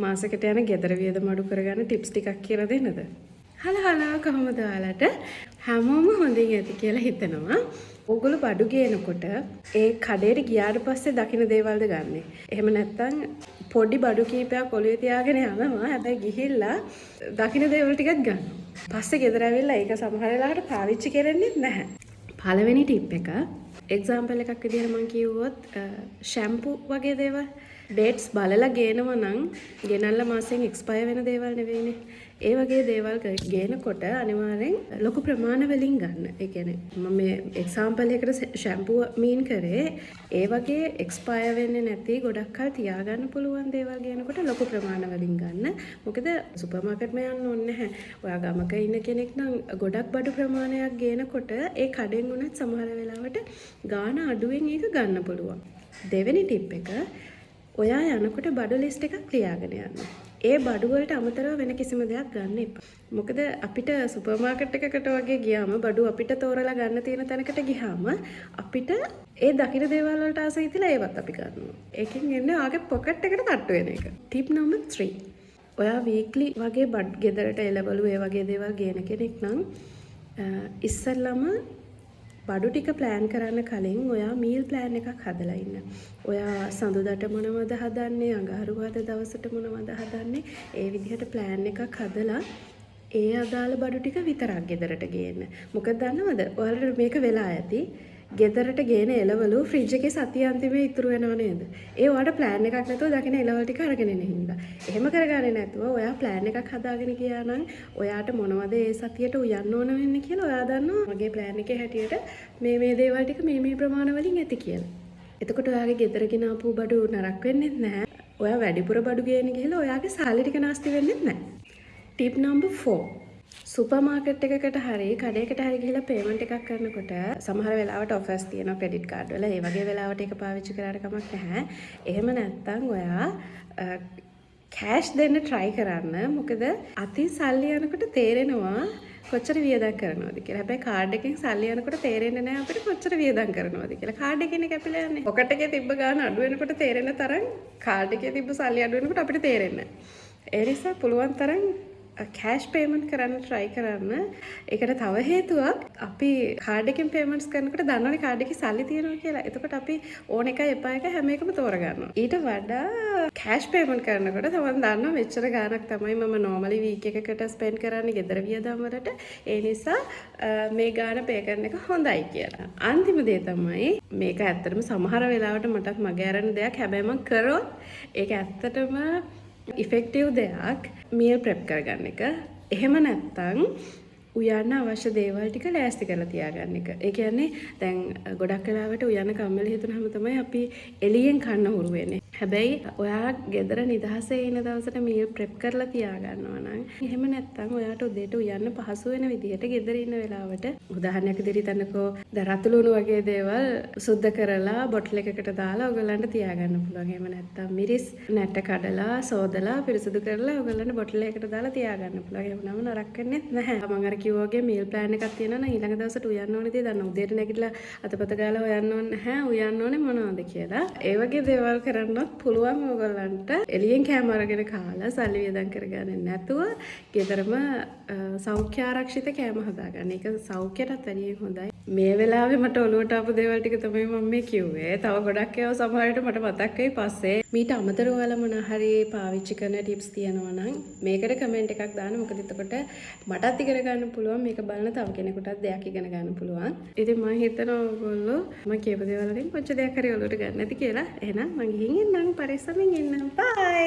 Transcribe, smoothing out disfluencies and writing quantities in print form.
මාසෙකට යන ගෙදර වියදම අඩු කරගන්න ටිප්ස් ටිකක් කියලා දෙන්නද? හලෝ කොහොමද ඔයාලට? හැමෝම හොඳින් ඇති කියලා හිතනවා. ඕගොල්ලෝ බඩු ගේනකොට ඒ කඩේට ගියාට පස්සේ දකින්න දේවල්ද ගන්නෙ? එහෙම නැත්නම් පොඩි බඩු කීපයක් ඔළුවේ තියාගෙන යනවා. හැබැයි ගිහිල්ලා දකින්න දේවල් ටිකක් ගන්නවා. පස්සේ ගෙදර ඇවිල්ලා ඒක සමහර වෙලාවට පාවිච්චි කරන්නේ නැහැ. පළවෙනි ටිප් එක එක්සැම්පල් එකක් විදිහට මම කිව්වොත් ෂැම්පූ වගේ දේවල් ඩේට්ස් බලලා ගේනවා නම් ගෙනල්ලා මාසෙන් එක්ස්පයර් වෙන දේවල් නෙවෙයිනේ. ඒ වගේ දේවල් ගේනකොට අනිවාර්යෙන් ලොකු ප්‍රමාණ වලින් ගන්න. ඒ කියන්නේ මම මේ එක්සැම්පල් එකකට ෂැම්පූ මීන් කරේ ඒ වගේ එක්ස්පයර් වෙන්නේ නැති ගොඩක් කල් තියාගන්න පුළුවන් දේවල් ගේනකොට ලොකු ප්‍රමාණ වලින් ගන්න. මොකද සුපර් මාකට් එක යන්න ඕනේ නැහැ. ඔයා ගමක ඉන්න කෙනෙක් නම් ගොඩක් බඩු ප්‍රමාණයක් ගේනකොට ඒ කඩෙන් උනත් සමහර වෙලාවට ගාණ අඩුවෙන් ඒක ගන්න පුළුවන්. දෙවෙනි ටිප් එක ඔයා යනකොට බඩු ලිස්ට් එකක් ලියාගෙන යන්න. ඒ බඩු වලට අමතරව වෙන කිසිම දෙයක් ගන්න එපා. මොකද අපිට සුපර් මාකට් එකකට වගේ ගියාම බඩු අපිට තෝරලා ගන්න තියෙන තැනකට ගියාම අපිට ඒ දකින දේවල් වලට ආස හිතිලා ඒවත් අපි ගන්නවා. ඒකෙන් එන්නේ ආගේ පොකට් එකට තට්ටු වෙන එක. Tip number 3. ඔයා වීක්ලි වගේ බඩ් ගෙදරට එළවලු ඒ වගේ දේවල් ගේන කෙනෙක් නම් ඉස්සෙල්ලම බඩු ටික ප්ලෑන් කරන්න කලින් ඔයා මීල් ප්ලෑන් එකක් හදලා ඉන්න. ඔයා සඳුදාට මොනවද හදන්නේ, අඟහරුවාද දවසට මොනවද හදන්නේ, ඒ විදිහට ප්ලෑන් එකක් හදලා ඒ අදාළ බඩු ටික විතරක් ගෙදරට ගේන්න. මොකද දන්නවද? ඔයාලට මේක වෙලා ඇති. ගෙදරට ගේන එළවලු ෆ්‍රිජ් එකේ සතිය අන්තිමේ ඉතුරු වෙනව නේද? ඒ ඔයාලට ප්ලෑන් එකක් නැතුව දකින එළවලු ටික අරගෙන එන හින්දා. එහෙම කරගන්නේ නැතුව ඔයා ප්ලෑන් එකක් හදාගෙන ගියා නම් ඔයාට මොනවද ඒ සතියට උයන්න ඕන වෙන්නේ කියලා ඔයා දන්නවා. මගේ ප්ලෑන් එකේ හැටියට මේ දේවල් ටික මේ ප්‍රමාණ වලින් ඇති කියලා. එතකොට ඔයාගේ ගෙදර ගෙන ආපු බඩු නරක වෙන්නේ නැහැ. ඔයා වැඩිපුර බඩු ගේන ගිහලා ඔයාගේ සල්ලි ටික නාස්ති වෙන්නේ නැහැ. Tip number 4. සුපර් මාකට් එකකට හරි කඩේකට හරි ගිහලා පේමන්ට් එකක් කරනකොට සමහර වෙලාවට ඔෆර්ස් තියෙනවා ක්‍රෙඩිට් කාඩ් වල. ඒ වගේ වෙලාවට ඒක පාවිච්චි කරාට කමක් නැහැ. එහෙම නැත්නම් ඔයා කෑෂ් දෙන්න try කරන්න. මොකද අතින් සල්ලි යනකොට තේරෙනවා කොච්චර වියදම් කරනවද කියලා. හැබැයි කාඩ් එකෙන් සල්ලි යනකොට තේරෙන්නේ නැහැ අපිට කොච්චර වියදම් කරනවද කියලා. කාඩ් එකේනේ කැපිලා යන්නේ. පොකට් එකේ තිබ්බ ගාන අඩු වෙනකොට තේරෙන තරම් කාඩ් එකේ තිබ්බ සල්ලි අඩු වෙනකොට අපිට තේරෙන්නේ නැහැ. ඒ නිසා පුළුවන් තරම් කෑෂ් පේමන්ට් කරන්න try කරන්න. ඒකට තව හේතුවක් අපි කාඩ් එකෙන් පේමන්ට්ස් කරනකොට දන්නවනේ කාඩ් එකේ සල්ලි තියෙනවා කියලා. එතකොට අපි ඕන එකයි එපා එක හැම එකම තෝරගන්නවා. ඊට වඩා කෑෂ් පේමන්ට් කරනකොට තමන් දන්නවා මෙච්චර ගාණක් තමයි මම normally week එකකට spend කරන්නේ ගෙදර වියදම් වලට. ඒ නිසා මේ ගාණ pay කරන එක හොඳයි කියලා. අන්තිම දේ තමයි මේක ඇත්තටම සමහර වෙලාවට මටත් මගේ අරන දෙයක්. හැබැයි මම කරොත් ඒක ඇත්තටම ඉෆෙක්ටිව් දෙයක් මීල් ප්‍රෙප් කරගන්න එක. එහෙම නැත්නම් උයන්න අවශ්‍ය දේවල් ටික ලෑස්ති කරලා තියාගන්න එක. ඒ කියන්නේ දැන් ගොඩක් වෙලාවට උයන්න කම්මැලි හිතුනහම තමයි අපි එළියෙන් කන්න හුරු වෙන්නේ. හැබැයි ඔයා ගෙදර නිදහසේ ඉන දවසට මීල් ප්‍රෙප් කරලා තියාගන්නවා නම් එහෙම නැත්නම් ඔයාට උදේට උයන්න පහසු වෙන විදිහට ගෙදර ඉන්න වෙලාවට උදාහරණයක් විදිහට හිතන්නකෝ රතු ලුණු වගේ දේවල් සුද්ධ කරලා බොටල් එකකට දාලා ඔයගලන්ට තියාගන්න පුළුවන්. එහෙම නැත්නම් මිරිස් නැට කඩලා සෝදලා පිරිසිදු කරලා ඔයගලන්ට බොටල් එකකට දාලා තියාගන්න පුළුවන්. එහෙම නම් නරක වෙන්නේ නැහැ. මම අර කිව්වා වගේ මීල් ප්ලෑන් එකක් තියෙනවා නම් ඊළඟ දවසට උයන්න ඕනේ දේ දන්න. උදේට නැගිටලා අතපත ගාලා හොයන්න ඕනේ නැහැ. උයන්න ඕනේ මොනවද කියලා. ඒ වගේ දේවල් කරන්න පුළුවන් ඔයගොල්ලන්ට එළියෙන් කෑම අරගෙන කාලා සල්ලි වියදම් කරගන්නේ නැතුව ගෙදරම සෞඛ්‍ය ආරක්ෂිත කෑම හදාගන්න. ඒක සෞඛ්‍යයටත් වැඩිය හොඳයි. මේ වෙලාවේ මට ඔලුවට ආපු දේවල් ටික තමයි මම මේ කිව්වේ. තව ගොඩක් ඒවා සමහරවිට මට මතක් වෙයි පස්සේ. මීට අමතරව ඔයාලා මොන හරි පාවිච්චි කරන ටිප්ස් තියෙනවා නම් මේකට කමෙන්ට් එකක් දාන්න. මොකද එතකොට මටත් ඉගෙන ගන්න පුළුවන්. මේක බලන තව කෙනෙකුටත් දෙයක් ඉගෙන ගන්න පුළුවන්. ඉතින් මම හිතනවා ඔයගොල්ලෝ මම කියපු දේවල් වලින් කොච්චර දෙයක් හරි ඔලුවට ගන්න නැති කියලා. එහෙනම් මම ගිහින් එන්නම්. පරිස්සමෙන් ඉන්න. බයි.